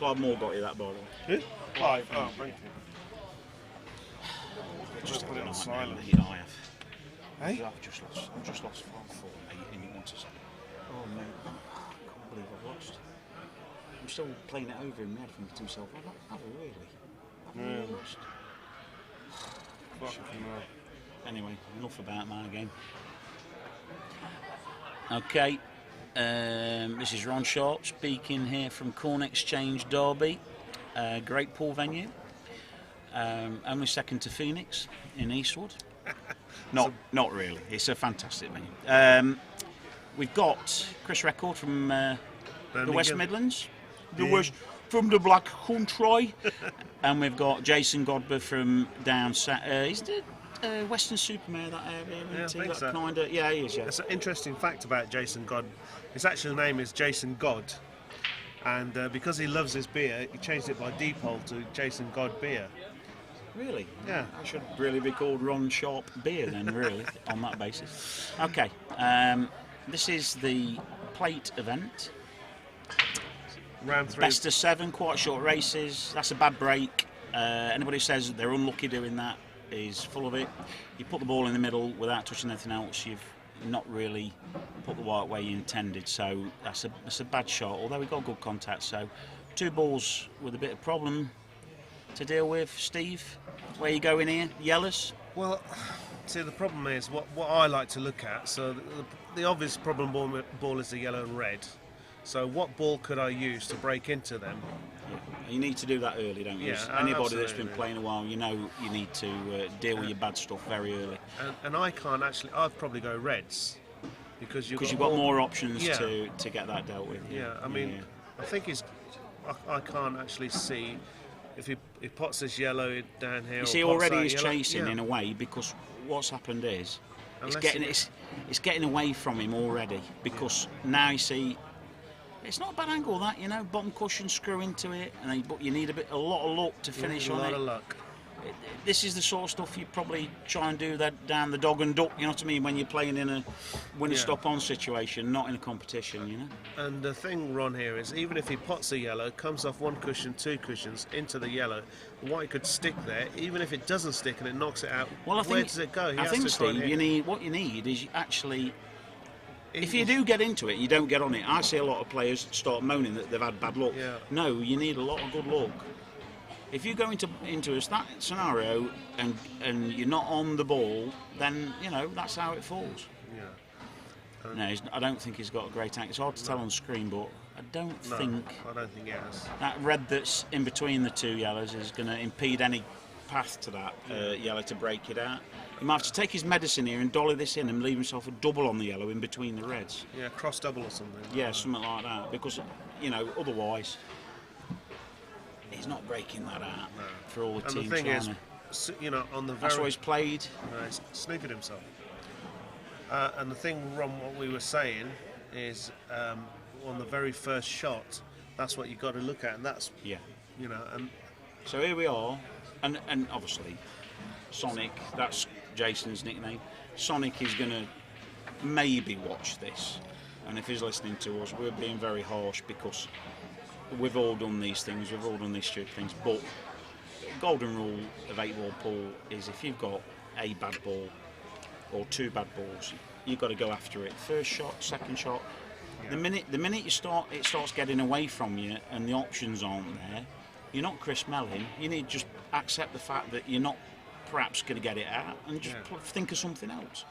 Clive Moore got you that, by the way. Who? Clive. Oh, thank you. Just put it on silent. I have. Hey? I've just lost 5-4, mate, and you want to say, oh mate, I can't believe I've lost. I'm still playing it over in my head, thinking to myself, have I really? Have I really lost? Fucking hell. Anyway, enough about my game. Okay, this is Ron Sharp speaking here from Corn Exchange Derby, great pool venue. Only second to Phoenix in Eastwood. Not really. It's a fantastic venue. We've got Chris Reckord from the West Midlands, from the Black Country, and we've got Jason Godbeer from down south. He's the Western Supermare, that area. Yeah, I think so. Kinda, yeah, he is. Yeah. It's an interesting fact about Jason God. His actual name is Jason God, and because he loves his beer, he changed it by default to Jason Godbeer. Really? Yeah. I should really be called Ron Sharp Beer then, really, on that basis. Okay, this is the plate event. Round 3. Best of 7, quite short races. That's a bad break. Anybody who says they're unlucky doing that is full of it. You put the ball in the middle without touching anything else, you've not really put the white way you intended. So that's a bad shot, although we got good contact. So 2 balls with a bit of problem to deal with. Steve, where you going here? Yellows? Well, see, the problem is what I like to look at. So the obvious problem ball is the yellow and red. So what ball could I use to break into them? Yeah. You need to do that early, don't you? Yeah, Anybody that's absolutely. been playing a while, you know you need to deal with your bad stuff very early. And I can't actually. I'd probably go reds because you've got more options Yeah. to get that dealt with. Yeah, I mean, I think I can't actually see if he pots this yellow down here. You see, or pots already that he's yellow. chasing Yeah. in a way, because what's happened is Unless it's getting away from him already, because now you see it's not a bad angle, that, you know, bottom cushion, screw into it, but you need a lot of luck to finish on it. A lot of luck. This is the sort of stuff you probably try and do that down the dog and duck, you know what I mean, when you're playing in a win-stop-on situation, not in a competition, you know. And the thing, Ron, here is even if he pots a yellow, comes off 1 cushion, 2 cushions into the yellow, the white could stick there. Even if it doesn't stick and it knocks it out, where does it go? I think, Steve, what you need is actually. If you do get into it, you don't get on it. I see a lot of players start moaning that they've had bad luck. Yeah. No, you need a lot of good luck. If you go into that scenario and you're not on the ball, then, you know, that's how it falls. Yeah. No, I don't think he's got a great angle. It's hard to tell on screen, but I don't think he has. that red that's in between the 2 yellows is going to impede any path to that yellow to break it out. He might have to take his medicine here and dolly this in and leave himself a double on the yellow in between the reds. Yeah, cross double or something. Yeah, something like that, because, you know, otherwise he's not breaking that out for all the teams. And the thing is, you know, on the that's why he's played. He's snooping himself. And the thing, Ron, what we were saying is on the very first shot, that's what you've got to look at, and that's, you know. And so here we are, and obviously Sonic, that's Jason's nickname. Sonic is going to maybe watch this, and if he's listening to us, we're being very harsh because we've all done these things, we've all done these stupid things, but golden rule of 8-ball pool is if you've got a bad ball or 2 bad balls, you've got to go after it. First shot, second shot. The minute it starts getting away from you and the options aren't there, you're not Chris Mellin. You need to just accept the fact that you're not perhaps going to get it out and just think of something else.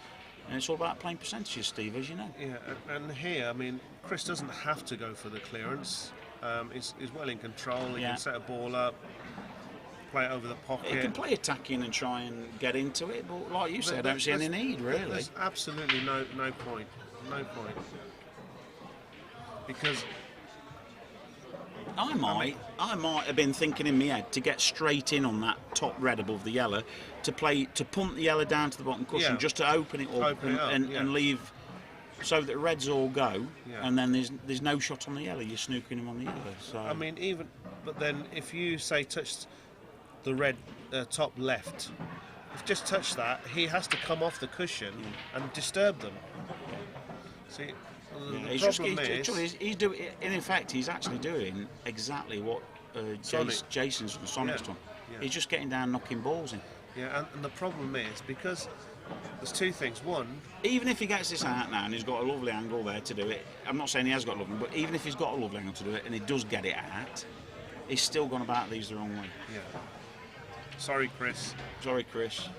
And it's all about playing percentages, Steve, as you know. Yeah, and here, I mean, Chris doesn't have to go for the clearance. He's well in control. He can set a ball up, play it over the pocket. He can play attacking and try and get into it, but like you said, I don't see any need, really. There's absolutely no point. No point. Because I might have been thinking in my head to get straight in on that top red above the yellow, to punt the yellow down to the bottom cushion, just to open it up, and leave, so that reds all go, and then there's no shot on the yellow. You're snooking him on the yellow. So I mean, but then if you say touch the red top left, if you just touch that, he has to come off the cushion and disturb them. The problem is, he's doing. In fact, he's actually doing exactly what Jason's and Sonic's done. Yeah. He's just getting down, knocking balls in. Yeah, and the problem is because there's two things. One, even if he gets this out now and he's got a lovely angle there to do it, I'm not saying he has got a lovely, but even if he's got a lovely angle to do it and he does get it out, he's still gone about these the wrong way. Yeah. Sorry, Chris. Sorry, Chris.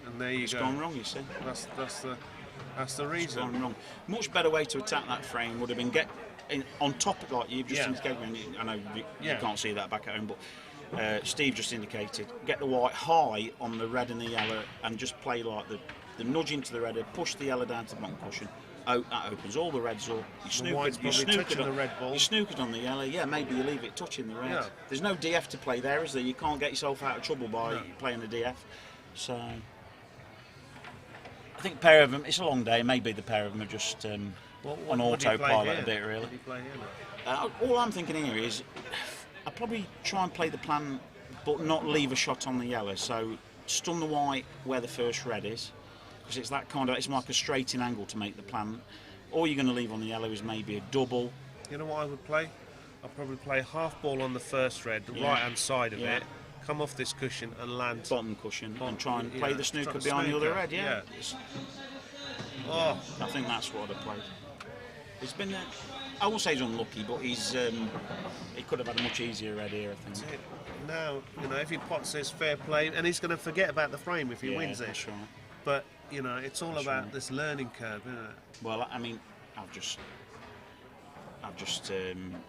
And there you It's go. gone wrong, you see. That's the reason. It's gone wrong. Much better way to attack that frame would have been get on top of, like you've just indicated. I know you can't see that back at home, but Steve just indicated, get the white high on the red and the yellow and just play like the nudge into the red, push the yellow down to the bottom cushion. Oh, that opens all the reds up. You snookered on the yellow. Yeah, maybe you leave it touching the red. Yeah. There's no DF to play there, is there? You can't get yourself out of trouble by playing the DF. So I think a pair of them, it's a long day, maybe the pair of them are just on autopilot a bit, really. What do you play here? All I'm thinking here is I'll probably try and play the plan but not leave a shot on the yellow. So stun the white where the first red is, because it's that kind of, it's like a straight in angle to make the plan. All you're going to leave on the yellow is maybe a double. You know what I would play? I'd probably play half ball on the first red, the right hand side of it, come off this cushion and land bottom cushion and try and play the snooker behind the other red. Oh, I think that's what I'd have played. It's been I won't say he's unlucky, but he's he could have had a much easier red here, I think. Now, if he pots this, fair play, and he's going to forget about the frame if he wins it. That's right. But it's all about this learning curve, isn't it? Well, I mean, I've just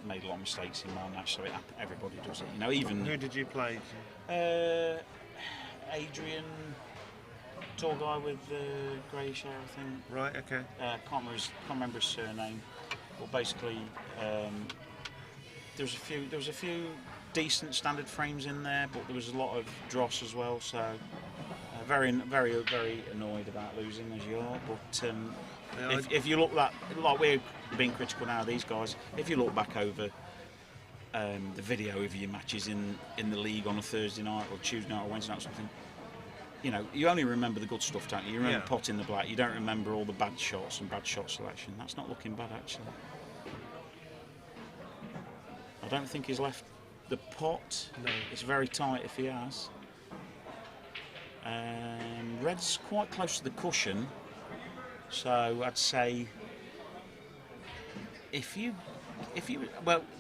made a lot of mistakes in my match, so everybody does it. Even who did you play? Adrian, tall guy with greyish hair, I think. Right. Okay. Can't remember his surname. Well, basically, there was a few decent standard frames in there, but there was a lot of dross as well. So very, very, very annoyed about losing, as you are. But if you look like we're being critical now of these guys, if you look back over the video of your matches in the league on a Thursday night or Tuesday night or Wednesday night or something, you only remember the good stuff, don't you? You remember potting the black. You don't remember all the bad shots and bad shot selection. That's not looking bad, actually. I don't think he's left the pot. No. It's very tight if he has. Red's quite close to the cushion, so I'd say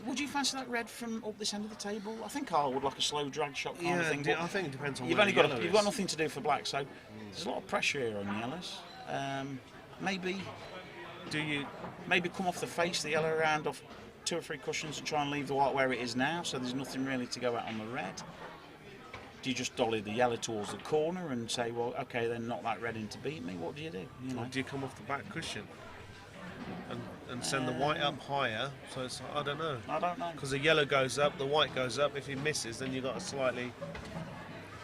would you fancy that red from up this end of the table? I think I would, like a slow drag shot kind of thing. I think it depends on you've where you've got nothing to do for black, so there's a lot of pressure here on yellows. Maybe come off the face, the yellow around off 2 or 3 cushions and try and leave the white where it is now, so there's nothing really to go at on the red. Do you just dolly the yellow towards the corner and say, well, okay, then knock that red in to beat me? What do you do? Or do you come off the back cushion and send the white up higher? So it's, I don't know. Because the yellow goes up, the white goes up. If he misses, then you've got a slightly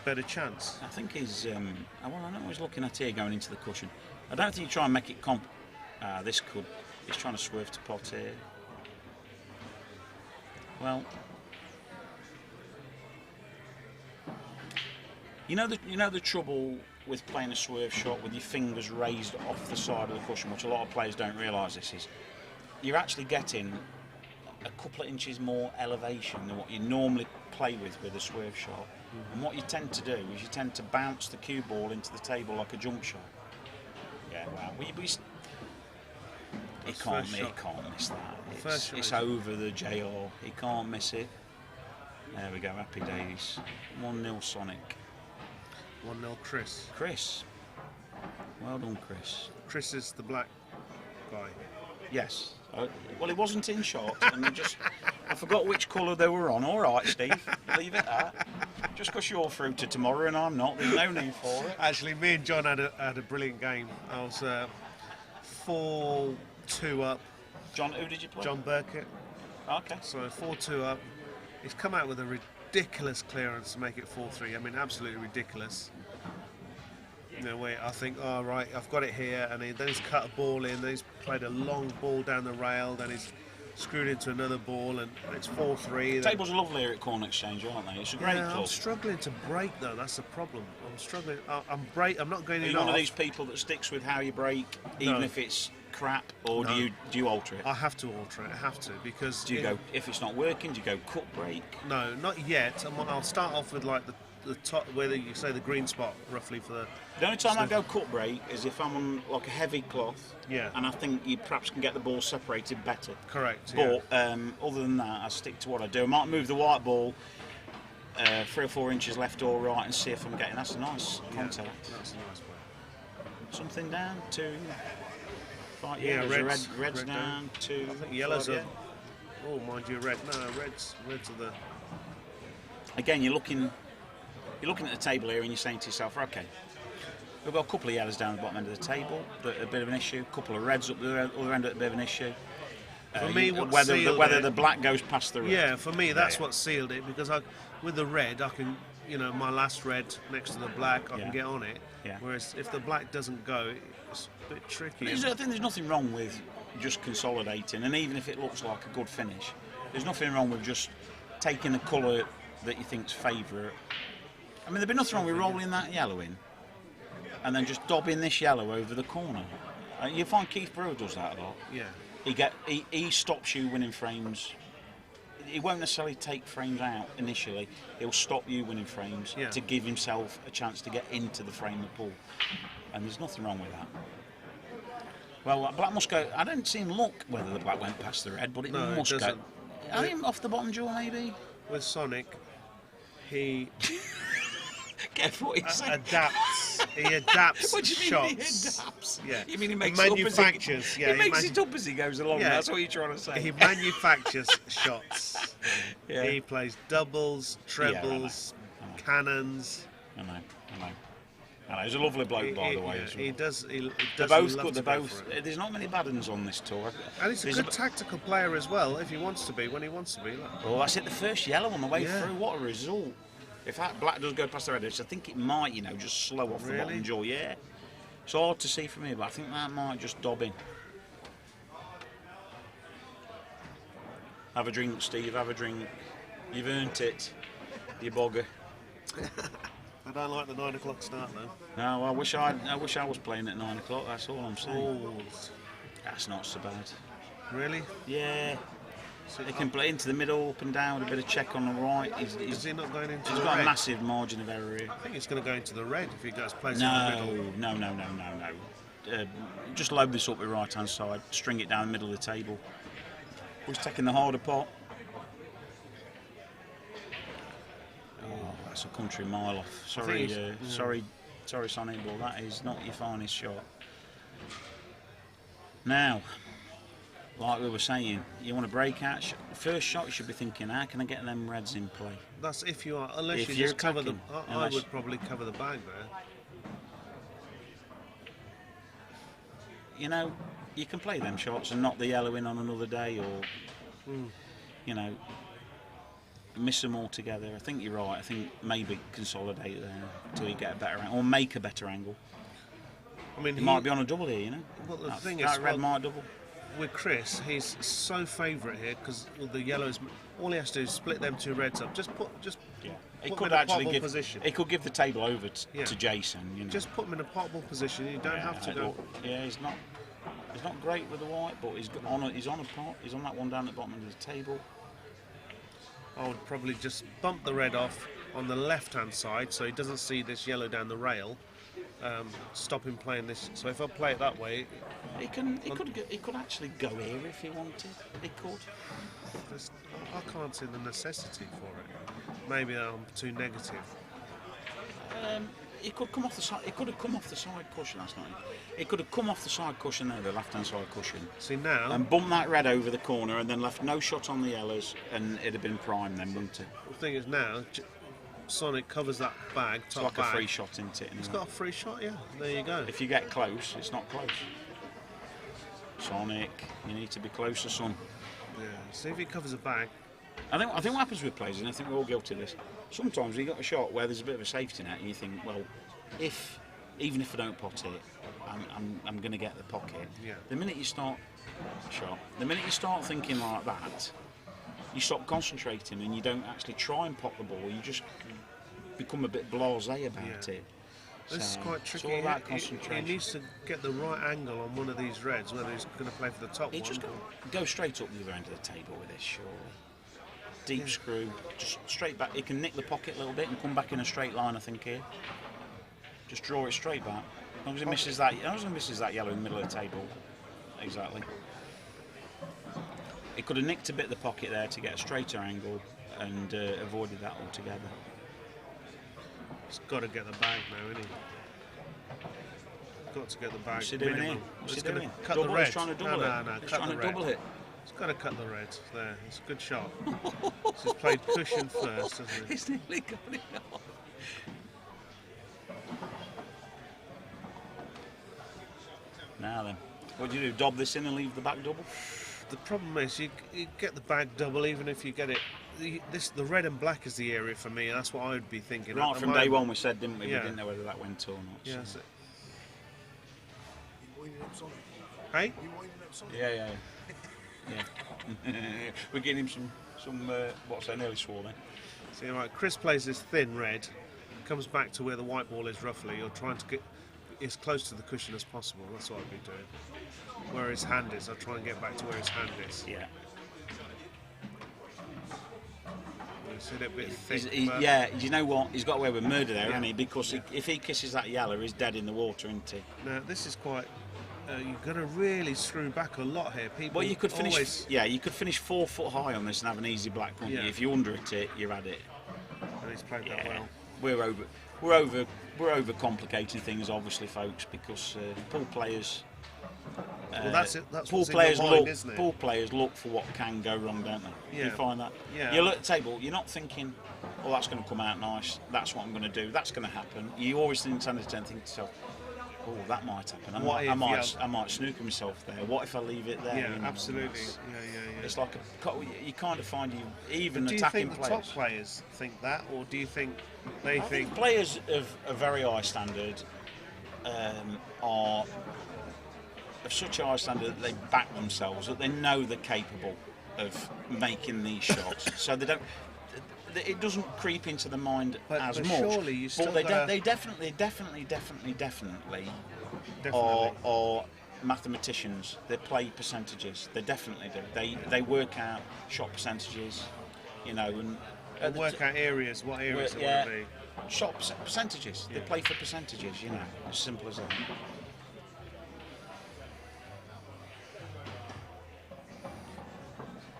better chance. I think he's, I know what he's looking at here going into the cushion. I don't think you try and make it he's trying to swerve to pot here. Well, you know the trouble with playing a swerve shot with your fingers raised off the side of the cushion, which a lot of players don't realise this is. You're actually getting a couple of inches more elevation than what you normally play with a swerve shot. Mm-hmm. And what you tend to do is you tend to bounce the cue ball into the table like a jump shot. Yeah, wow. He can't miss that. It's over the JR. He can't miss it. There we go, happy days. 1-0 Sonic. 1-0 Chris. Chris. Well done, Chris. Chris is the black guy. Yes. Well, he wasn't in shot, and I forgot which colour they were on. All right, Steve, leave it at. Just because you're through to tomorrow and I'm not, there's no need for it. Actually, me and John had a brilliant game. I was 4-2 up. John, who did you play? John Burkett. Okay. So 4-2 up. He's come out with a ridiculous clearance to make it 4-3. I mean, absolutely ridiculous. Where I think, oh, right, I've got it here, and then he's cut a ball in, then he's played a long ball down the rail, then he's screwed into another ball, and it's 4-3. Tables are lovely here at Corn Exchange, aren't they? It's a great club. I'm struggling to break, though. That's the problem. I'm struggling. I'm not going in. Are you one of these people that sticks with how you break, even if it's crap, or No. do you alter it? I have to alter it. I have to, because Do you go, if it's not working, do you go cut break? No, not yet. I'll start off with like the top, where you say the green spot roughly for the. The only time I go cut break is if I'm on like a heavy cloth, Yeah. and I think you perhaps can get the ball separated better. Correct. Yeah. But other than that, I stick to what I do. I might move the white ball 3 or 4 inches left or right and see if I'm getting. That's a nice contact. That's a nice way. Something down, 2. Right, Yeah, there's reds- red's red down, 2. I think yellows five, are. Oh, mind you, red. No, reds are the. Again, you're looking at the table here and you're saying to yourself, okay, we've got a couple of yellows down the bottom end of the table that are a bit of an issue, a couple of reds up the other end at a bit of an issue. For me, what whether sealed it- the black goes past the red. Yeah, for me, that's Yeah. what sealed it, because with the red, I can, my last red next to the black, I Yeah. can get on it. Yeah. Whereas if the black doesn't go, it's a bit tricky. I think there's nothing wrong with just consolidating, and even if it looks like a good finish, there's nothing wrong with just taking a colour that you think's favourite. I mean, there'd be nothing wrong with rolling that yellow in, and then just dobbing this yellow over the corner. You find Keith Brewer does that a lot. Yeah. He stops you winning frames. He won't necessarily take frames out initially. He'll stop you winning frames Yeah. to give himself a chance to get into the frame of pull, and there's nothing wrong with that. Well, black must go. I didn't see him look whether the black went past the red, but it No, it must go. doesn't. I think off the bottom jaw maybe. With Sonic, he Careful what you say. adapts. He adapts What do you shots. mean he adapts? Yeah. You mean he makes manufactures? it up as he, Yeah. he makes it up as he goes along. Yeah. That's what you're trying to say. He manufactures shots. Yeah. He plays doubles, trebles, cannons. I know. He's a lovely bloke, by the way. Yeah, as well. he does. He They're does both love good. to They're go both. for it. There's not many bad ones on this tour. And he's a There's good tactical player as well, if he wants to be, when he wants to be. Look. Well, that's it. The first yellow on the way Yeah. through. What a result! If that black does go past the red, I think it might, just slow off the Really? bottom jaw. Yeah, it's hard to see from here, but I think that might just dob in. Have a drink, Steve. Have a drink. You've earned it. You bogger. I don't like the 9 o'clock start though. No, I wish I was playing at 9 o'clock. That's all I'm saying. Oh, That's not so bad. really? Yeah. So, He can play into the middle, up and down, a bit of check on the right. is he not going into He's the got red? a massive margin of error here. I think he's going to go into the red if he goes plays in the middle. No. Just load this up with right hand side, string it down the middle of the table. Who's taking the harder pot? Oh, that's a country mile off. Sorry, sorry, Sonny, but that is not your finest shot. Now, like we were saying, you want to break out. First shot, you should be thinking, how can I get them reds in play? That's if you are, unless If you you're just cover the. attacking, I unless- would probably cover the bag there. You can play them shots and knock the yellow in on another day, or miss them all together. I think you're right. I think maybe consolidate there until you get a better angle, or make a better angle. I mean, It might be on a double here, Well, the that, thing that is, red might double. with Chris, he's so favourite here because the yellows. All he has to do is split them 2 reds up. Just He put could them in a actually potable give. position. He could give the table over Yeah. to Jason. Just put them in a potable position. You don't have to go. Yeah, he's not great with the white, but he's on a pot. He's on that one down at the bottom of the table. I would probably just bump the red off on the left-hand side so he doesn't see this yellow down the rail. Stop him playing this. So if I play it that way, He could actually go here if he wanted. He could. I can't see the necessity for it. Maybe I'm too negative. He could come off the side. He could have come off the side cushion. That's not it. He could have come off the side cushion there, the left-hand side cushion, See now, and bumped that red over the corner, and then left no shot on the yellows, and it'd have been prime then, wouldn't it? the thing is now, Sonic covers that bag, It's top like bag. a free shot, isn't it? He's got a free shot, yeah. There you go. If you get close, it's not close. Sonic, you need to be closer, son. Yeah. See if he covers a bag. I think what happens with players, and I think we're all guilty of this. Sometimes you got a shot where there's a bit of a safety net, and you think, well, even if I don't pot it, I'm going to get the pocket. Yeah. The minute you start thinking like that, you stop concentrating and you don't actually try and pop the ball. You just become a bit blasé about Yeah. it. This is quite tricky. It's all about He concentration. needs to get the right angle on one of these reds, whether he's going to play for the top He one. just go straight up the other end of the table with this, surely. Deep screw, just straight back. He can nick the pocket a little bit and come back in a straight line, I think, here. Just draw it straight back. As long as he misses that, yellow in the middle of the table. Exactly. He could have nicked a bit of the pocket there to get a straighter angle and avoided that altogether. He's got to get the bag now, isn't he? Got to get the bag. What's he doing here? He's What's he going doing? to cut Double the it? red. He's trying to double it. No, He's cut trying the to red. double it. He's got to cut the red. There, it's a good shot. So he's played cushion first, hasn't he? He's nearly got it off. Now then, what do you do? Dob this in and leave the back double? The problem is you get the bag double even if you get it. The red and black is the area for me. That's what I would be thinking. Right At the from day moment. one we said, didn't we? Yeah. We didn't know whether that went or not. Yeah. So. Hey? Yeah. We're getting him some what's that? Nearly swore then. See, right, Chris plays this thin red, comes back to where the white ball is roughly. You're trying to get as close to the cushion as possible. That's what I'd be doing. Where his hand is, I'll try and get back to where his hand is. Yeah. It's a little bit thick. Yeah, you know what? He's got away with murder there, hasn't he? Because if he kisses that yellow, he's dead in the water, isn't he? Now, this is quite... you've got to really screw back a lot here. People Well, you could finish. always... Yeah, you could finish 4 foot high on this and have an easy black, couldn't you? Yeah. If you under it, you're at it. And he's played that Yeah. well. We're over complicating things, obviously, folks, because pool players. Well, that's it. That's Pool what's players in your mind, look. isn't it? Pool players look for what can go wrong, don't they? Yeah. You find that. Yeah. You look at the table. You're not thinking, "Oh, that's going to come out nice. That's what I'm going to do. That's going to happen." You always think to yourself, "Oh, that might happen. I might snooker myself there. What if I leave it there?" Yeah, You know, absolutely. it's- Yeah. It's like you kind of find even Do you attacking think the players. top players think that, or do you think they I think players of a very high standard are of such a high standard that they back themselves, that they know they're capable of making these shots, so they don't. It doesn't creep into the mind as but much. surely you still but gotta- they definitely are mathematicians. They play percentages. They definitely do. They work out shot percentages, you know, and work out areas, what areas they yeah, want to be. shot percentages. They play for percentages, you know, as simple as that.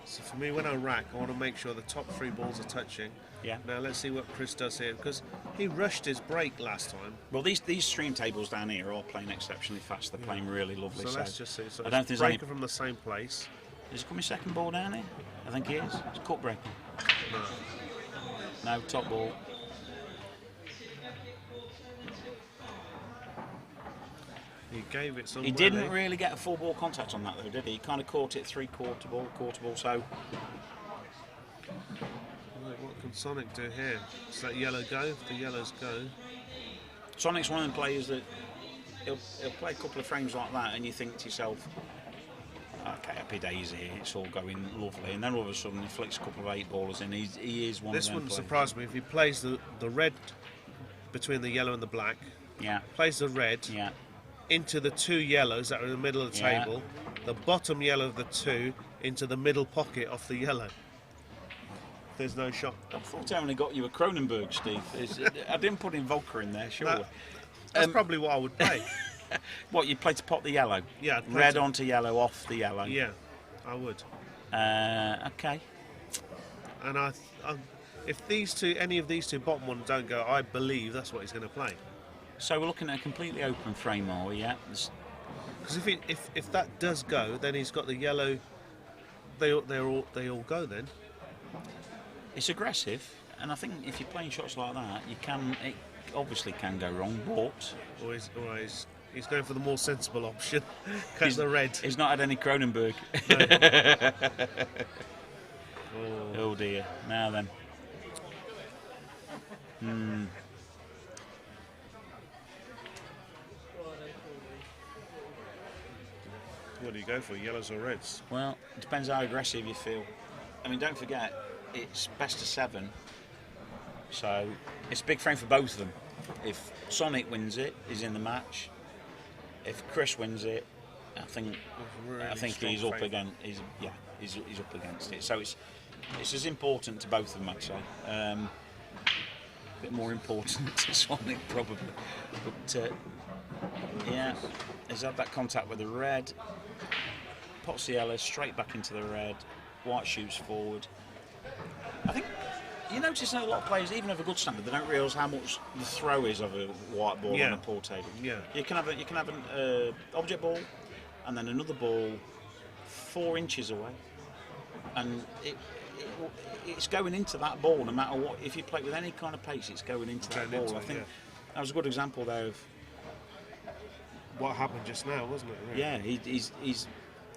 So for me, when I rack, I want to make sure the top 3 balls are touching. Yeah. Now let's see what Chris does here, because he rushed his break last time. Well, these stream tables down here are all playing exceptionally fast. They're playing really lovely. So let's just see. So I don't think it's there's any. breaker from the same place. Is it coming second ball down here? I think he is. It's cut breaker. No, top ball. He gave it some. He didn't really get a full ball contact on that though, did he? He kind of caught it 3/4 ball, quarter ball. So What can Sonic do here? Does that yellow go? If the yellows go. Sonic's one of the players that he'll play a couple of frames like that, and you think to yourself, okay, happy days here, it's all going lovely, and then all of a sudden he flicks a couple of 8-ballers in. He is one This of them wouldn't players. surprise me if he plays the red between the yellow and the black. Yeah, Plays the red yeah. into the 2 yellows that are in the middle of the Yeah. table. The bottom yellow of the 2 into the middle pocket of the yellow. There's no shot. I thought I only got you a Cronenberg, Steve. I didn't put in Volker in there, surely. That's probably what I would play. What, you play to pot the yellow? Yeah, I'd play Red to- onto yellow, off the yellow. Yeah, I would. Okay. And if any of these 2 bottom ones don't go, I believe that's what he's going to play. So we're looking at a completely open frame, are we? Yeah. Because if that does go, then he's got the yellow. They all go then. It's aggressive, and I think if you're playing shots like that, it obviously can go wrong, but Or he's going for the more sensible option. Cut the red. he's not had any Cronenberg. Oh dear. Now then. What do you go for, yellows or reds? Well, it depends how aggressive you feel. I mean, don't forget, it's best of 7, so it's a big frame for both of them. If Sonic wins it, he's in the match. If Chris wins it, I think he's up against. He's up against it. So it's as important to both of them, I'd say. A bit more important to Sonic probably, but yeah, he's had that contact with the red. Pots the yellow straight back into the red. White shoots forward. I think you notice that a lot of players, even of a good standard, they don't realise how much the throw is of a white ball on a pool table. Yeah. You can have an object ball, and then another ball 4 inches away, and it's going into that ball no matter what. If you play with any kind of pace, it's going into that ball. I think that was a good example there of what happened just now, wasn't it? Yeah, he's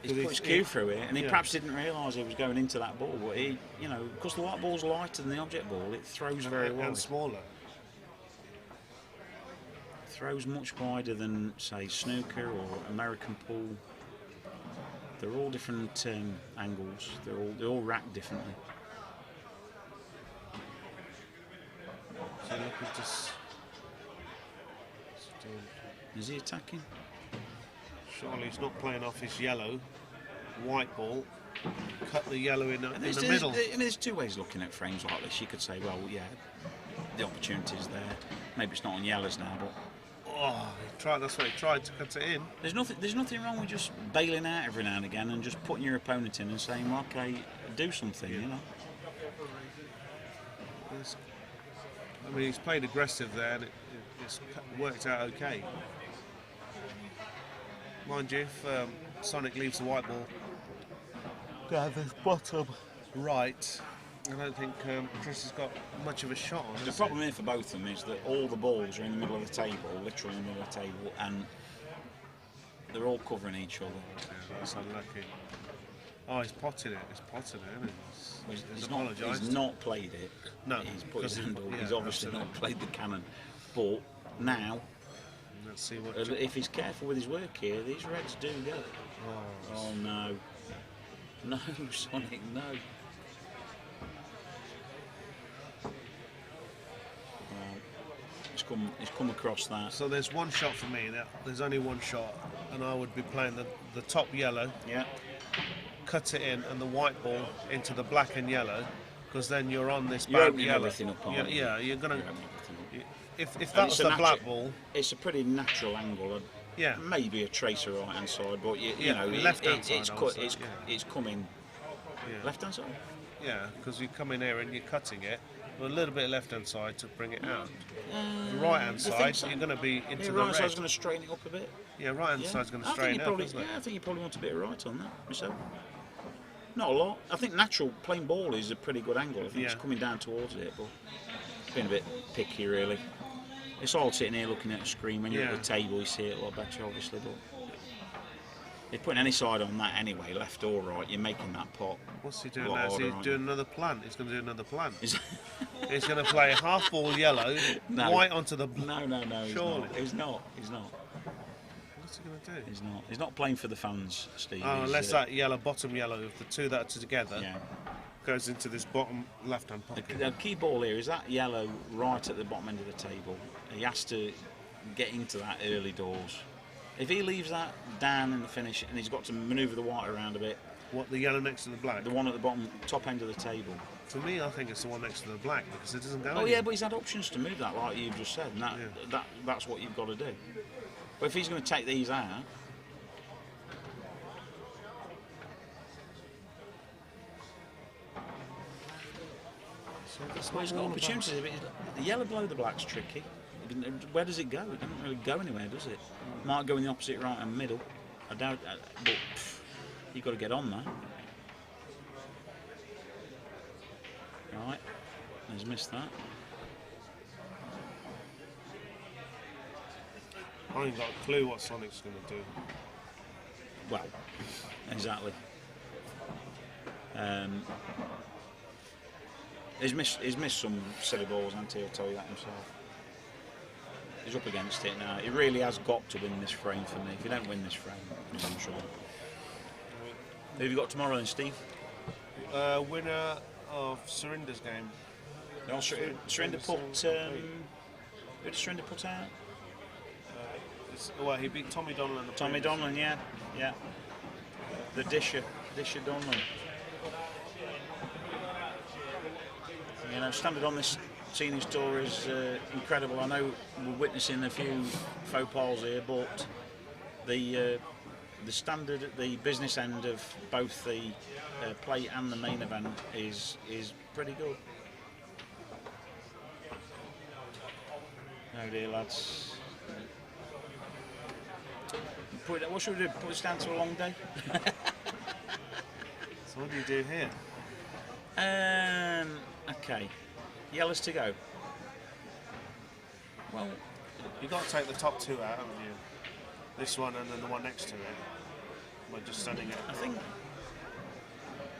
put his cue through it, and he perhaps didn't realise it was going into that ball. But he, because the white ball's lighter than the object ball, it throws very well. And smaller. It throws much wider than, say, snooker or American pool. They're all different angles. They're all racked differently. So look, he's just. Is he attacking? Surely he's not playing off his yellow. White ball. Cut the yellow in the middle. There's 2 ways looking at frames like this. You could say, well, yeah, the opportunity's there. Maybe it's not on yellows now, but. That's what he tried to cut it in. There's nothing wrong with just bailing out every now and again and just putting your opponent in and saying, well, okay, do something, I mean, he's played aggressive there, and it's worked out okay. Mind you, if Sonic leaves the white ball down the bottom right, I don't think Chris has got much of a shot on it. The problem here for both of them is that all the balls are in the middle of the table, literally in the middle of the table, and they're all covering each other. Yeah, that's unlucky. Oh, he's potted it. Isn't he? He's apologised. He's not played it. No. He's put his hand up. He's obviously not played the cannon. But now, let's see what. If he's careful with his work here, these reds do go. Oh no. No, Sonic, no. He's come across that. So there's one shot for me. There's only one shot, and I would be playing the top yellow. Yeah. Cut it in, and the white ball into the black and yellow, because then you're on this You're bad yellow. everything up, You're gonna. If And that's the black ball, it's a pretty natural angle. Yeah. Maybe a tracer right hand side, but you know, left hand side. It's coming left hand side. Yeah, because you come in here and you're cutting it. A little bit left hand side to bring it out. The right hand side, you're going to be into the right red. side's going to straighten it up a bit. Yeah, right hand side's going to straighten it up, isn't it? I think you probably want a bit of right on that myself. Not a lot. I think natural plain ball is a pretty good angle. I think it's coming down towards it, but it's been a bit picky really. It's all sitting here looking at a screen. When you're at the table, you see it a lot better, obviously. But if putting any side on that anyway, left or right, you're making that pot. What's he doing now? Is he doing another plant? He's going to do another plant. He's going to play half ball yellow, white onto the. No. Surely. He's not. What's he going to do? He's not. He's not playing for the fans, Steve. Oh, unless that yellow, bottom yellow, the two that are together, goes into this bottom left-hand pocket. The key ball here is that yellow right at the bottom end of the table. He has to get into that early doors. If he leaves that down in the finish and he's got to manoeuvre the white around a bit. What, the yellow next to the black? The one at the bottom, top end of the table. For me, I think it's the one next to the black because it doesn't go anywhere. Yeah, but he's had options to move that, like you've just said, and that's what you've got to do. But if he's going to take these out, well, he's got opportunities. The yellow below the black's tricky. Where does it go? It doesn't really go anywhere, does it? Might go in the opposite right and middle. I doubt, but you've got to get on there. Right, he's missed that. I ain't got a clue what Sonic's going to do. Well, exactly. He's missed some silly balls, hasn't he? He'll tell you that himself. He's up against it now. He really has got to win this frame for me. If he don't win this frame, he's in trouble. Who have you got tomorrow then, Steve? Winner of Surinder's game. Surinder put Who did Stringer put out? Well, he beat Tommy Donlan. Tommy Donlan, yeah. The Disher Donlan. You know, standard on this Teenage Tour is incredible. I know we're witnessing a few faux pas here, but the standard at the business end of both the plate and the main event is pretty good. Oh dear, lads. What should we do? Put us down to a long day? So what do you do here? Okay. Yellows to go. Well, You've got to take the top two out, haven't you? This one and then the one next to it. We're just studying it. I think.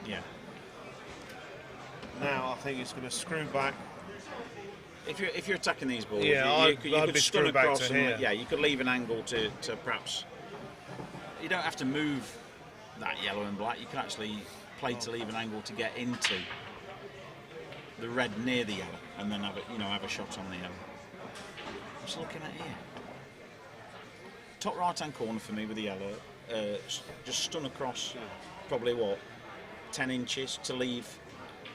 Yeah. Now I think it's going to screw back. If you're attacking these balls, Yeah, you I'd could be stun screwed back across to and here. yeah, you could leave an angle to perhaps. You don't have to move that yellow and black. You can actually play to leave an angle to get into the red near the yellow, and then have a shot on the yellow. I'm just looking at here. Top right hand corner for me with the yellow. Just stun across, probably 10 inches to leave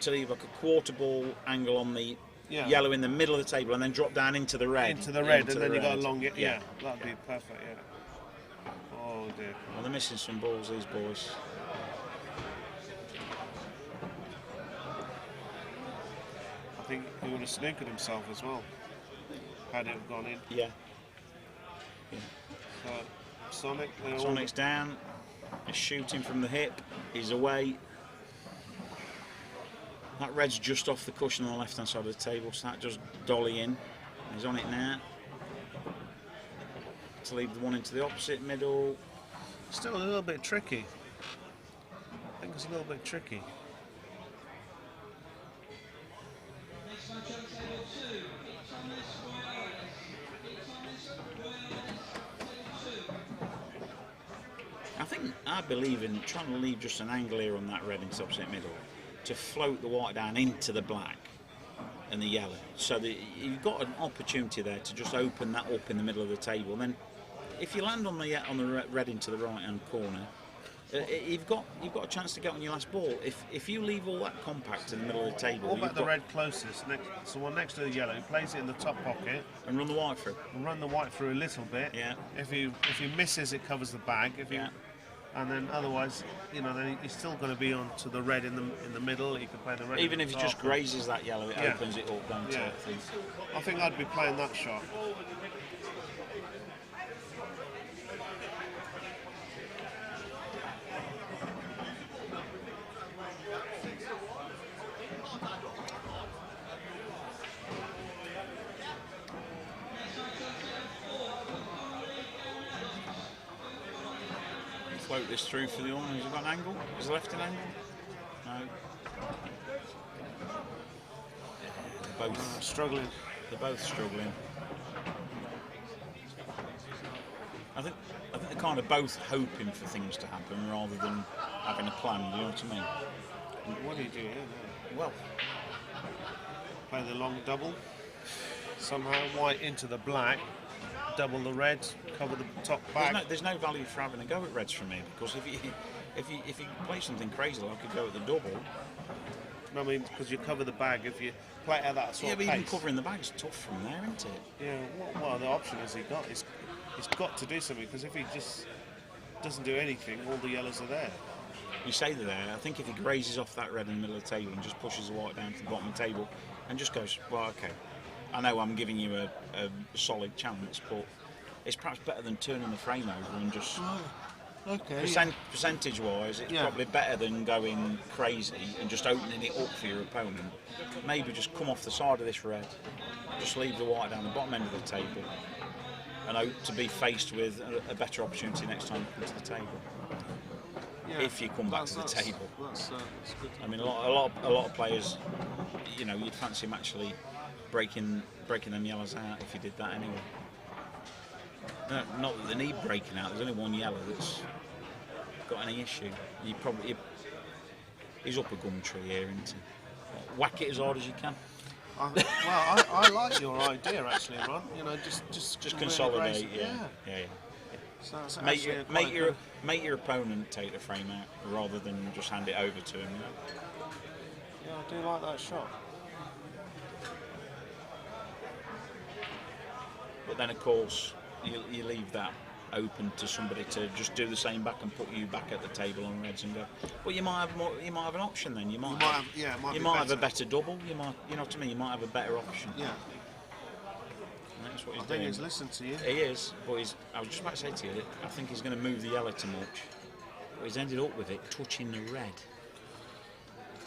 like a quarter ball angle on the yellow in the middle of the table, and then drop down into the red. And then you got a long. Yeah, that'd be perfect. Yeah. Oh dear. Well, they're missing some balls, these boys. I think he would have snookered himself as well had it gone in. Yeah. So Sonic's down. He's shooting from the hip. He's away. That red's just off the cushion on the left-hand side of the table, so that just dolly in. He's on it now. To leave the one into the opposite middle. Still a little bit tricky. I think it's a little bit tricky. I believe in trying to leave just an angle here on that red into the opposite middle to float the white down into the black and the yellow, so that you've got an opportunity there to just open that up in the middle of the table. And then if you land on the red into the right hand corner, you've got a chance to get on your last ball. If you leave all that compact in the middle of the table, What about the red closest? So one next to the yellow, he plays it in the top pocket and run the white through. and run the white through a little bit. Yeah. If he misses, it covers the bag. And then otherwise, then he's still going to be on to the red in the middle. He could play the red. Even if he just grazes that yellow, it opens it up down to it. I think I'd be playing that shot. Float this through for the on. Has it got an angle? Is the left an angle? No. They're both Struggling. They're both struggling. I think they're kind of both hoping for things to happen rather than having a plan. Do you know what I mean? What do you do here now? Well, Play the long double. Somehow white into the black. Double the red. Cover the top bag. there's no value for having a go at reds from me, because if you play something crazy like a go at the double. I mean, because you cover the bag if you play at that sort of But pace. even covering the bag's tough from there, isn't it? Yeah, what other option has he got? He's got to do something, because if he just doesn't do anything, all the yellows are there. You say they're there. I think if he grazes off that red in the middle of the table and just pushes the white down to the bottom of the table and just goes, well, okay, I know I'm giving you a solid chance, but it's perhaps better than turning the frame over and just... Percentage-wise, it's probably better than going crazy and just opening it up for your opponent. Maybe just come off the side of this red, just leave the white down the bottom end of the table, and hope to be faced with a better opportunity next time you come to the table. Yeah, if you come back to the table. That's good. I mean, a lot of players, you'd fancy them actually breaking them yellows out if you did that anyway. No, not that they need breaking out. There's only one yellow that's got any issue. He's up a gum tree here, isn't he? Whack it as hard as you can. I like your idea actually, Ron. You know, just really consolidate. raise it. Yeah. So that's Make actually make your opponent take the frame out rather than just hand it over to him. Yeah, I do like that shot. But then, of course, you leave that open to somebody to just do the same back and put you back at the table on reds and go. But you might have more. You might have an option then. You might have a better double. You know what I mean. You might have a better option. Yeah. And that's what I he's think doing. he's listened to you. He is, but I was just about to say to you that I think he's going to move the yellow too much. But he's ended up with it touching the red.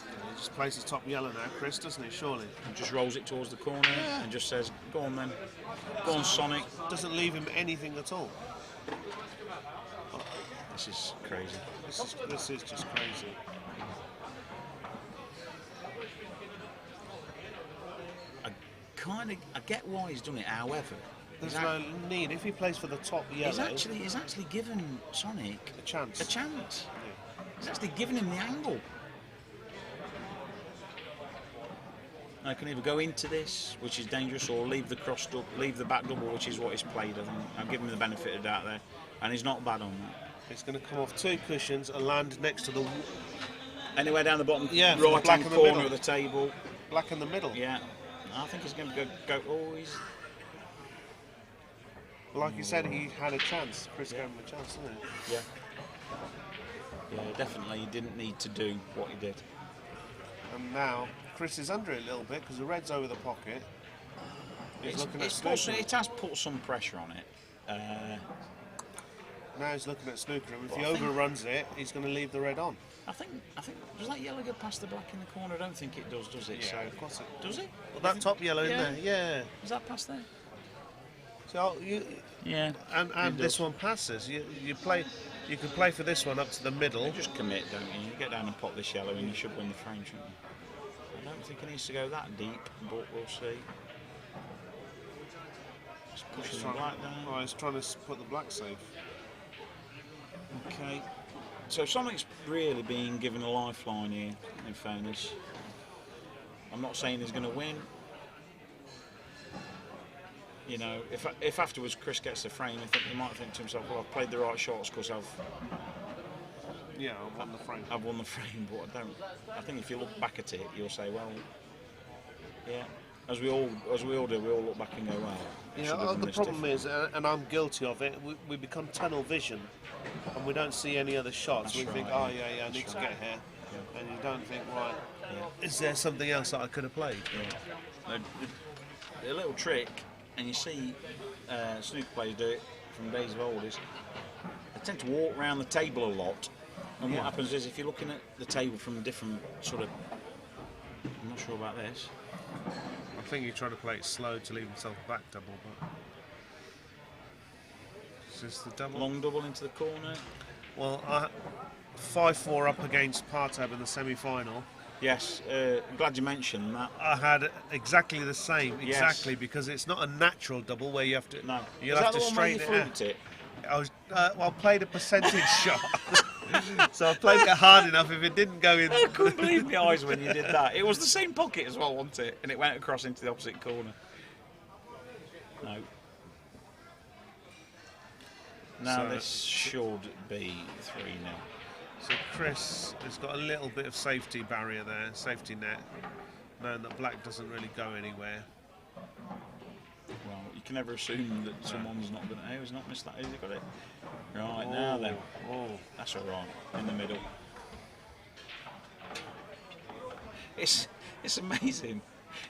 He just plays his top yellow now, Chris, doesn't he? Surely. And just rolls it towards the corner and just says, "Go on then, go on, Sonic." Doesn't leave him anything at all. This is crazy. This is just crazy. I get why he's done it. However, There's no need. If he plays for the top yellow, he's actually given Sonic a chance. Yeah. He's actually given him the angle. I can either go into this, which is dangerous, or leave the back double, which is what he's played. I think I've given him the benefit of the doubt there, and he's not bad on that. It's going to come off 2 cushions and land next to the Anywhere down the bottom, Yeah, right black hand in the corner middle. of the table. black in the middle. Yeah, I think he's going to go. Oh, he's. Like you said, he had a chance. Chris gave him a chance, didn't he? Yeah. Yeah, definitely. He didn't need to do what he did. And now Chris is under it a little bit because the red's over the pocket. He's looking at snooker. It has put some pressure on it. Now he's looking at snooker. If he overruns it, he's going to leave the red on. I think does that yellow go past the black in the corner? I don't think it does it? Yeah, So of course it does it? Well, that top yellow in there, yeah. Is that past there? So Yeah. and this one passes. You can play for this one up to the middle. You just commit, don't you? You get down and pop this yellow and you should win the frame, shouldn't you? I don't think it needs to go that deep, but we'll see. Just pushing the black down. Oh, he's trying to put the black safe. Okay. So Sonic's really being given a lifeline here, in fairness. I'm not saying he's going to win. You know, if afterwards Chris gets the frame, he might think to himself, well, I've played the right shots because I've won the frame. I've won the frame, but I don't. I think if you look back at it, you'll say, well, yeah. As we all do, we all look back and go, well. Yeah, the problem is, and I'm guilty of it, we become tunnel vision and we don't see any other shots. That's we think, right, I need to get here. Yeah. And you don't think, right, is there something else that I could have played? Yeah. A little trick, and you see snooker players do it from days of old, is they tend to walk around the table a lot. And what happens is, if you're looking at the table from a different sort of, I'm not sure about this. I think you're trying to play it slow to leave himself a back double, but is this the double? Long double into the corner. Well, 5-4 up against Partab in the semi-final. Yes, I'm glad you mentioned that. I had exactly the same, Yes. because it's not a natural double where you have to. No, You'll is have that to the one where you straighten it out. fluked it? I played a percentage shot, so I played it hard enough. If it didn't go in, I couldn't believe my eyes when you did that. It was the same pocket as well, wasn't it? And it went across into the opposite corner. No. Now So- this should be 3-0. So Chris has got a little bit of safety barrier there, safety net, knowing that black doesn't really go anywhere. Well, you can never assume that someone's not going to. Oh, he's not missed that. Has he got it? Right, now then. Oh, That's all right. In the middle. It's amazing.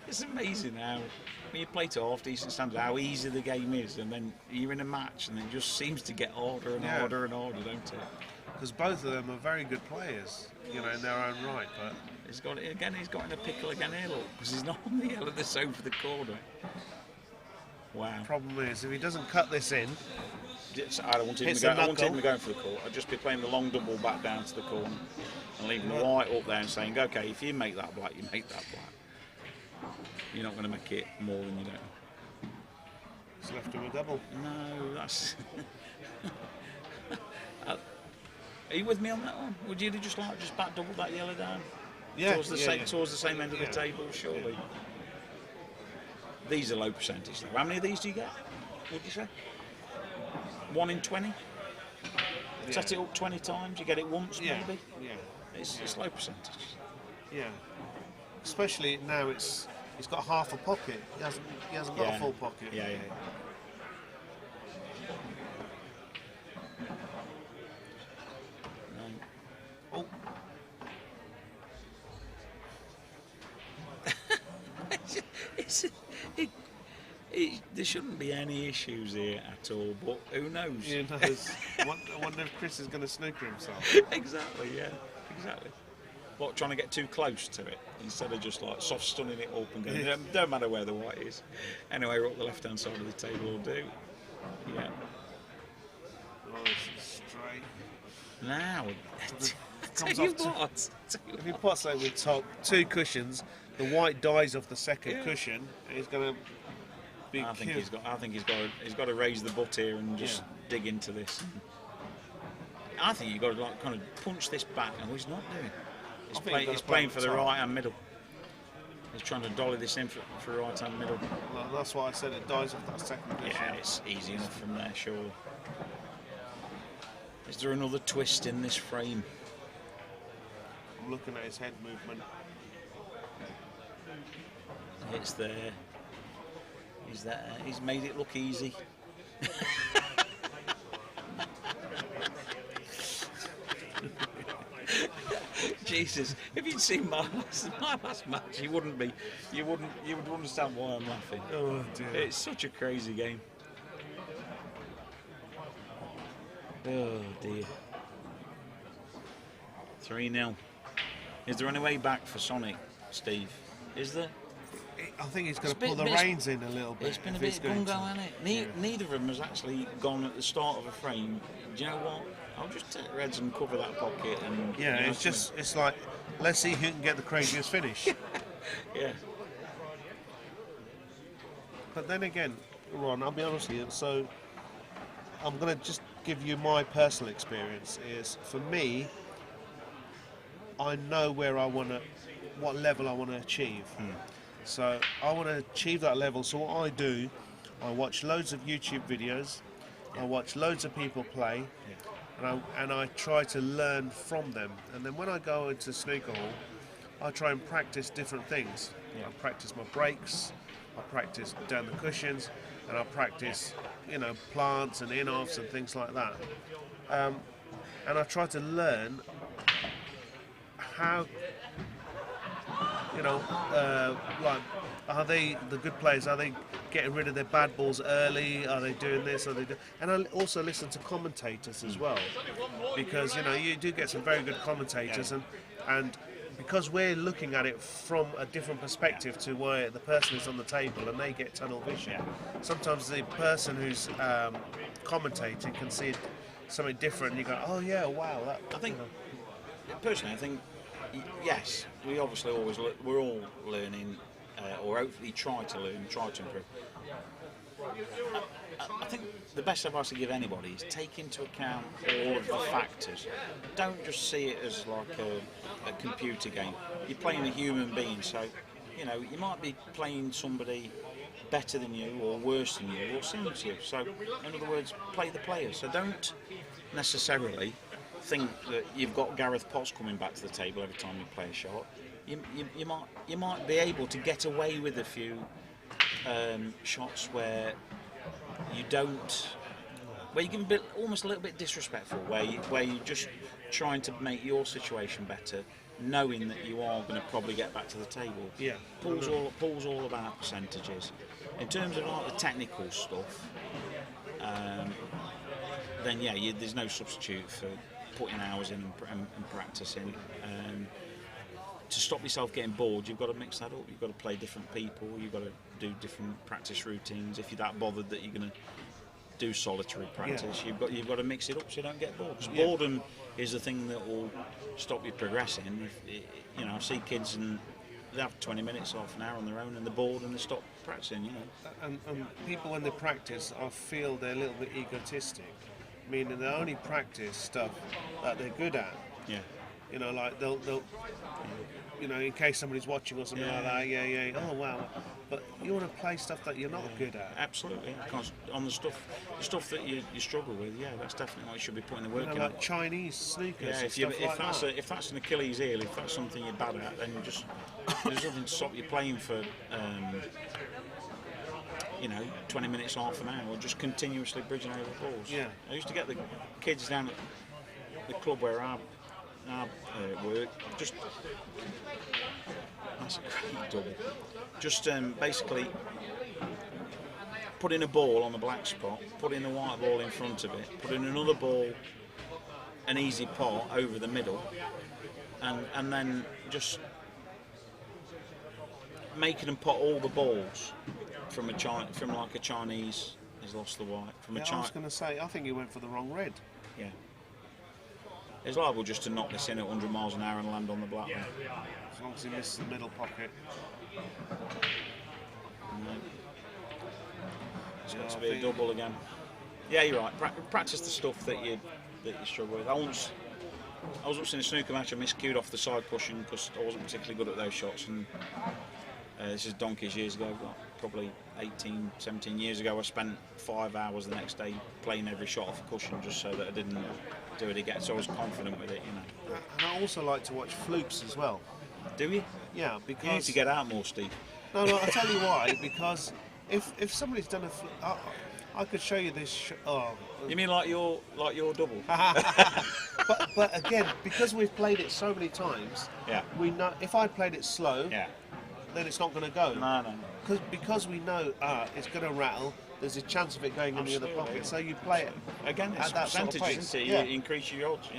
It's amazing how when you play to half decent standards, how easy the game is, and then you're in a match, and it just seems to get harder and harder and harder, don't it? because both of them are very good players, in their own right. But He's got it again. He's got in a pickle again here, look, because he's not on the yellow that's over the corner. Wow. the problem is, if he doesn't cut this in, I wanted him going for the court. I'd just be playing the long double back down to the corner and leaving the white up there and saying, okay, if you make that black, you make that black. You're not going to make it more than you don't. it's left him a double. No, that's. Are you with me on that one? Would you just back double that yellow down? Yeah, Towards the same end of the table, surely. These are low percentage though. How many of these do you get? Would you say? 1 in 20? Set it up 20 times, you get it once maybe? Yeah. It's low percentage. Yeah. Especially now he's got half a pocket. He hasn't got a full pocket. Yeah. Oh. There shouldn't be any issues here at all, but who knows? Who knows? I wonder if Chris is going to snooker himself. Exactly. What, trying to get too close to it instead of just like soft stunning it up and going, don't matter where the white is. Anyway, we're up the left hand side of the table will do. Yeah. Oh, this is straight. Now, Comes tell you off what. If he pots over the top, 2 cushions, the white dies off the second cushion, and he's going to be I think he's got to raise the butt here and just dig into this. I think you've got to like kind of punch this back, and he's not doing. He's playing for the right hand middle. He's trying to dolly this in for right hand middle. Well, that's why I said it dies off that second cushion. Yeah, it's easy enough from there, surely. Is there another twist in this frame? I'm looking at his head movement. It's there. He's there. He's made it look easy. Jesus, if you'd seen my last match, you would understand why I'm laughing. Oh dear. It's such a crazy game. Oh dear. 3-0. Is there any way back for Sonic, Steve? Is there? I think he's going to pull the reins in a little bit. It's been a bit gungo, hasn't it? Neither of them has actually gone at the start of a frame. Do you know what? I'll just take Reds and cover that pocket. And it's like, let's see who can get the craziest finish. Yeah. But then again, Ron, I'll be honest with you. So I'm going to just give you my personal experience. Is for me, I know where I want to, what level I want to achieve. So I want to achieve that level. So what I do, I watch loads of YouTube videos. I watch loads of people play, and I try to learn from them. And then when I go into snooker hall, I try and practice different things. I practice my breaks, I practice down the cushions, and I practice, plants and in-offs and things like that. And I try to learn how, like, are they the good players? Are they getting rid of their bad balls early? Are they doing this? And I also listen to commentators as well, because you do get some very good commentators, and because we're looking at it from a different perspective to where the person is on the table and they get tunnel vision. Sometimes the person who's commentating can see something different, and you go, oh yeah, wow. Personally, I think. Yes, we obviously we're all learning, or hopefully try to learn, try to improve. I think the best advice to give anybody is take into account all of the factors. Don't just see it as like a computer game. You're playing a human being, so you might be playing somebody better than you, or worse than you, or similar to you. So, in other words, play the players. So don't necessarily think that you've got Gareth Potts coming back to the table every time you play a shot. You might be able to get away with a few shots where you don't, where you can be almost a little bit disrespectful, where you're just trying to make your situation better, knowing that you are going to probably get back to the table. Yeah. Pool's all about percentages. In terms of like the technical stuff, then there's no substitute for putting hours in and practicing. To stop yourself getting bored, you've got to mix that up. You've got to play different people. You've got to do different practice routines. If you're that bothered that you're going to do solitary practice, you've got to mix it up so you don't get bored. Because boredom is the thing that will stop you progressing. I see kids and they have 20 minutes, half an hour on their own, and they're bored and they stop practicing. And people, when they practice, I feel they're a little bit egotistic. Meaning they only practice stuff that they're good at. Yeah. Like they'll you know, in case somebody's watching or something like that. Yeah. Oh wow. But you want to play stuff that you're not good at. Absolutely. Because on the stuff that you struggle with, that's definitely what you should be putting the work in. Like Chinese sneakers. Yeah, if that's an Achilles heel, if that's something you're bad at, then there's nothing to stop you playing for 20 minutes, half an hour, just continuously bridging over balls. Yeah. I used to get the kids down at the club where I work, just that's a great double. Just basically putting a ball on the black spot, putting the white ball in front of it, putting another ball, an easy pot over the middle, and then just making them put all the balls from like a Chinese. He's lost the white from a Chinese. I was going to say, I think he went for the wrong red. Yeah. It's liable just to knock this in at 100 miles an hour and land on the black one. As long as he misses the middle pocket. It's got to be a double again. Yeah, you're right. Practice the stuff that you struggle with. I was watching a snooker match. I miscued off the side cushion because I wasn't particularly good at those shots. And this is donkeys years ago, probably 18, 17 years ago. I spent 5 hours the next day playing every shot off a cushion just so that I didn't do it again. So I was confident with it, And I also like to watch flukes as well. Do you? Yeah, because you need to get out more, Steve. No, I'll tell you why. Because if somebody's done a fluke, I could show you this. You mean like your double? but again, because we've played it so many times, we know if I played it slow, then it's not going to go. No. Because we know it's going to rattle. There's a chance of it going in the other pocket. So you play it again. It's at that percentage, sort of pace. isn't it? You increase your odds.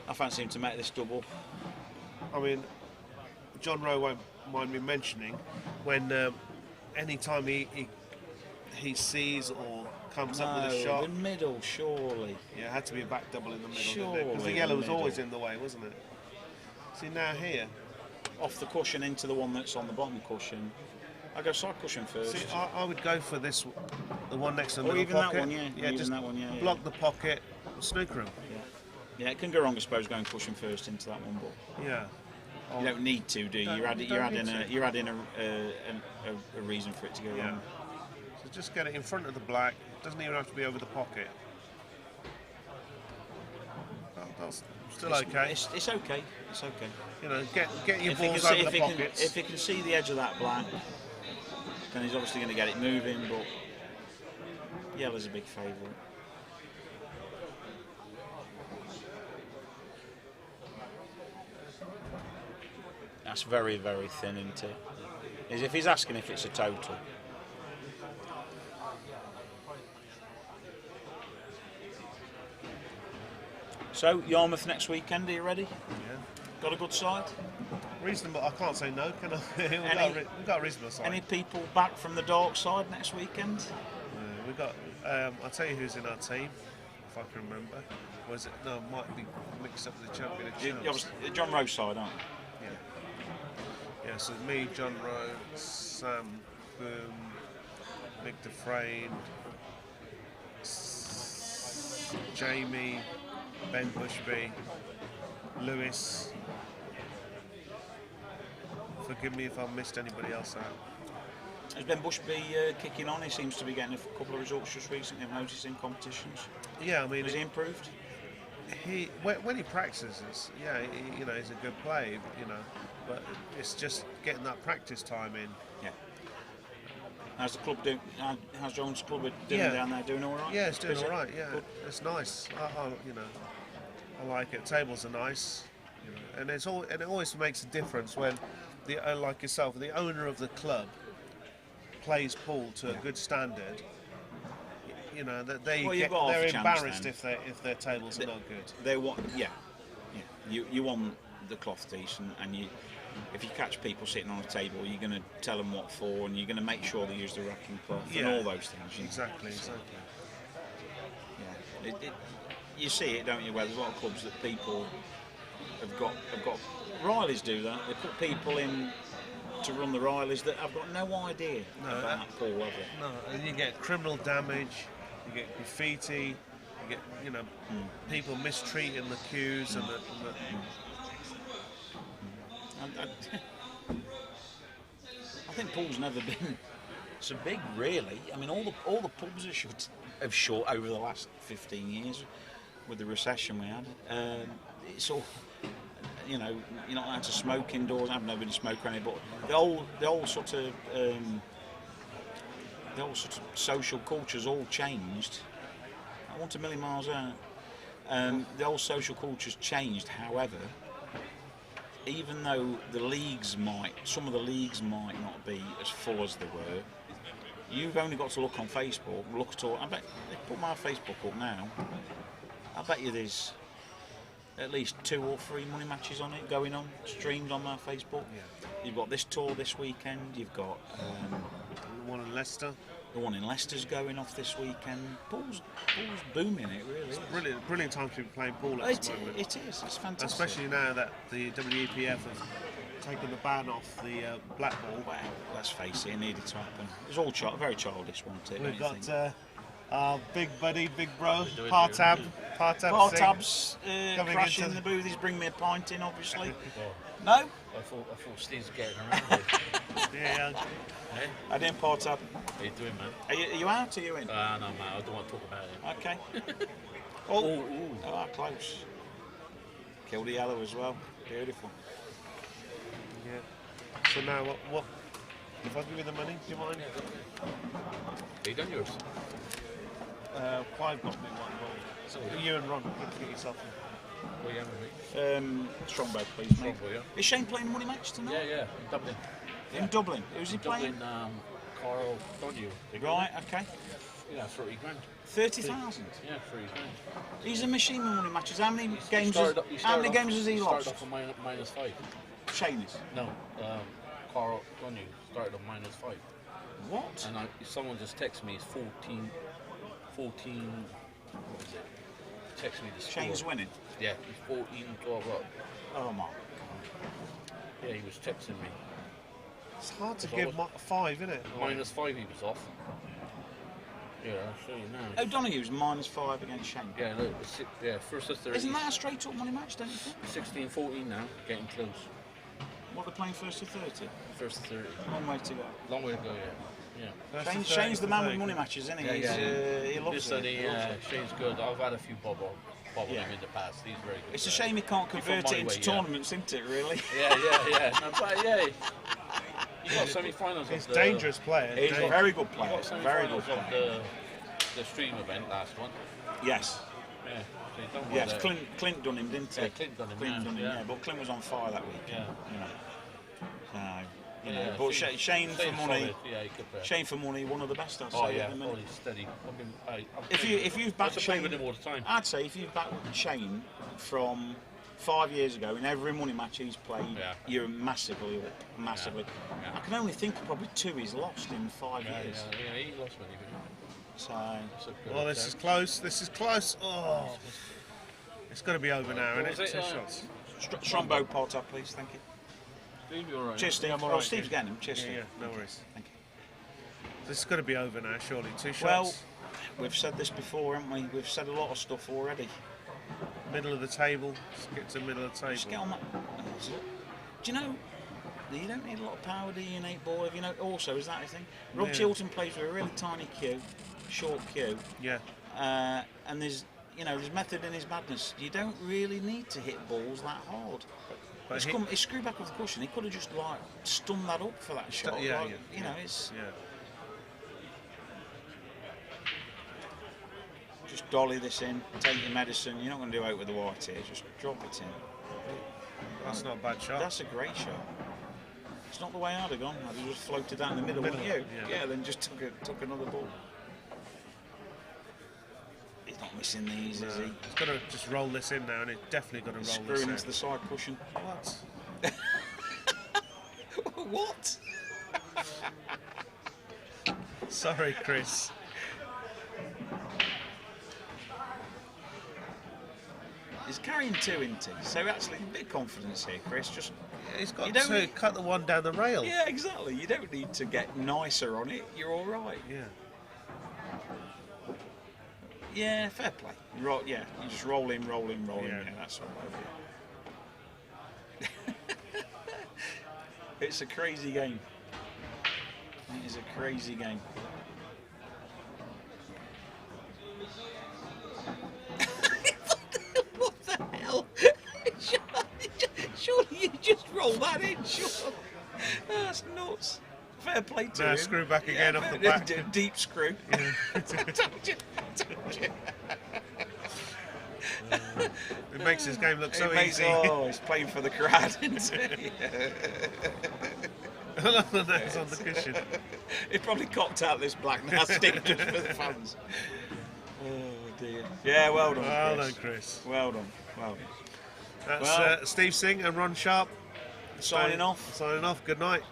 I fancy him to make this double. I mean, John Rowe won't mind me mentioning when any time he sees or comes up with a shot. The middle, surely. Yeah, it had to be a back double in the middle. Surely. Because the yellow was always in the way, wasn't it? See, now here. Off the cushion into the one that's on the bottom cushion. I go side cushion first. See, I would go for this, the one next to the middle even pocket. That one, yeah, just that one, block the pocket, snooker him. Yeah, it can go wrong, I suppose, going cushion first into that one, but yeah. You don't need to, do you? You're adding a reason for it to go wrong. So just get it in front of the black. It doesn't even have to be over the pocket. That's still okay. It's okay. It's okay. Get your balls over the pockets. If he can see the edge of that black, then he's obviously going to get it moving. But yellow's a big favourite. That's very, very thin, isn't it? As if he's asking if it's a total. So, Yarmouth next weekend, are you ready? Yeah. Got a good side? Reasonable. I can't say no, can I? We've got a reasonable side. Any people back from the dark side next weekend? We've got. I'll tell you who's in our team, if I can remember. Was it? No, it might be mixed up with the champion of champs. John Rowe's side, aren't you? Yeah, so me, John Rowe, Sam Boom, Nick Dufresne, Jamie, Ben Bushby, Lewis. Forgive me if I've missed anybody else out. Has Ben Bushby kicking on? He seems to be getting a couple of results just recently. I've noticed in competitions. Yeah, I mean, has he improved? When he practices, he's a good player, but it's just getting that practice time in. Yeah. How's the club doing? How's John's club doing down there? Doing all right? Yeah, it's doing all right. Yeah, good. It's nice. I like it. Tables are nice, and it always makes a difference when like yourself, the owner of the club plays pool to a good standard. That they're embarrassed if their tables are not good. They want, You want the cloth decent, and if you catch people sitting on a table, you're going to tell them what for, and you're going to make sure they use the racking cloth and all those things. Exactly. Yeah. You see it, don't you? Where there's a lot of clubs that people have got. Rileys do that. They put people in to run the Rileys that have got no idea about pool, have they? No, and you get criminal damage. You get graffiti, you get people mistreating the cues and I think pool's never been so big, really. I mean, all the pubs have shut over the last 15 years with the recession we had. It's all, you know, you're not allowed to smoke indoors. I've never been a smoker any, but the whole sort of social culture's all changed. I want a million miles out. The whole social culture's changed. However, even though some of the leagues might not be as full as they were, you've only got to look on Facebook. Look at all. I bet they put my Facebook up now. I bet you there's at least 2 or 3 money matches on it going on, streamed on my Facebook. Yeah. You've got this tour this weekend. You've got The one in Leicester. the one in Leicester's going off this weekend. Pool's booming. It really is. Brilliant time to be playing pool at the moment. It is. It's fantastic. Especially now that the WEPF have taken the ban off the black ball. Well, let's face it, it needed to happen. It was all very childish, wasn't it? We've don't you got think? our big buddy, big bro, Partab. Partab's coming crashing into the booth. He's bringing me a pint in, obviously. No? I thought Steve's getting around. Yeah. Hey, I didn't Partab. how you doing, man? Are you out or are you in? No, man, I don't want to talk about it. Okay. Oh, Close. Killed the yellow as well. Beautiful. Yeah. So now what? If I give you the money, do you mind? Have you done yours? Clive got me one. So you and Ron, get yourself in. Well, yeah, mate. Strongbow, please, mate. Strongbow, yeah. Is Shane playing money match tonight? Yeah, in Dublin. In Dublin. Who's he playing? Dublin, Carl Donahue. Right, okay. Yeah, 30 grand. 30,000. Yeah, 30 grand. He's a machine with money matches. How many He games? started Games has he started lost? off on -5. Shane is. No, Carl Donahue started on -5. What? And someone just texted me, it's 14, what was it? Text me the score. Shane's winning. Yeah, he's 14-12 up. Oh my. Yeah, he was texting me. It's hard to Because I give 5, isn't it? -5 he was off. Yeah, I'll show you now. O'Donoghue's -5 against Shane. Yeah, look, first to 30. Isn't that a straight up money match, don't you think? 16-14 now, getting close. What, they're playing first to 30? First to 30. Long way to go. Long way to go, yeah. Shane's the man with money matches, isn't he? He loves Listen, it. Shane's good. I've had a few bobble him in the past. He's very good. It's a shame he can't He convert fought it my into way, yeah. tournaments, isn't it, really? Yeah. No, but yeah, you got semi-finals. He's of a dangerous player. He's a very good You player. got Very good semi-finals of player. the stream event last one. Yes. Yeah. So he's done well Yes, there. Clint done him, didn't he? Yeah, Clint done him, yeah. But Clint was on fire that week. Yeah. But Shane for money, solid. Yeah, he could play. Shane for money, one of the best I'd say. Oh at yeah, the minute. he's steady. If you've backed I play Shane, with him all the time. I'd say if you've backed Shane from 5 years ago in every money match he's played, Yeah. you're massively up, massively. Yeah. I can only think of probably 2 he's lost in 5 years. Yeah, he lost money. So That's a good Oh, this is close. This is close. Oh, it's got to be over now, What isn't was it? it, 2 shots. Strongbow pot up, please. Thank you. Steve, you alright? Cheers, Steve. I'm all Oh, right, Steve's Steve. getting him. Cheers, Yeah, Steve. yeah, no worries. Thank you. This is got to be over now, surely. 2 Well, shots. we've said this before, haven't we? We've said a lot of stuff already. Middle of the table. Let's get to the middle of the Just get table. on that. Do you know you don't need a lot of power, do you, in 8 ball? If you know, also, is that a thing? Rob Yeah. Chilton plays with a really tiny cue, short cue, Yeah. and there's method in his madness. You don't really need to hit balls that hard. But It's screwed back with the cushion. He could have just like stunned that up for that shot. yeah, like, yeah, You know, it's Yeah. just dolly this in, take your medicine. You're not going to do out with the white here. Just drop it in. That's not a bad shot. That's a great shot. It's not the way I'd have gone. I'd have just floated down the middle, wouldn't you? Yeah. Then just took another ball. He's not missing these, is he? It's got to just roll this in now, and it's definitely got to roll Screwing this into in. the side cushion. What? What? Sorry, Chris. He's carrying 2, isn't he? So actually, a bit of confidence here, Chris. Just He's got You don't to need- cut the one down the rail. yeah, exactly. You don't need to get nicer on it. You're all right. Yeah. Yeah, fair play. Right, yeah. You just roll in. Yeah. Yeah, that's all over. It's a crazy game. It is a crazy game. What the hell? Surely you just roll that in, sure. That's nuts. Fair play to him. Screw back again off the back. Deep screw. It makes this game look so easy. Oh, he's playing for the crowd, isn't he? That's on the cushion. He probably copped out this black nasty just for the fans. Oh dear. Yeah, well done, Chris. Well done, Chris. Well done. Well done. That's Steve Singh and Ron Sharp Signing off. Signing off. Good night.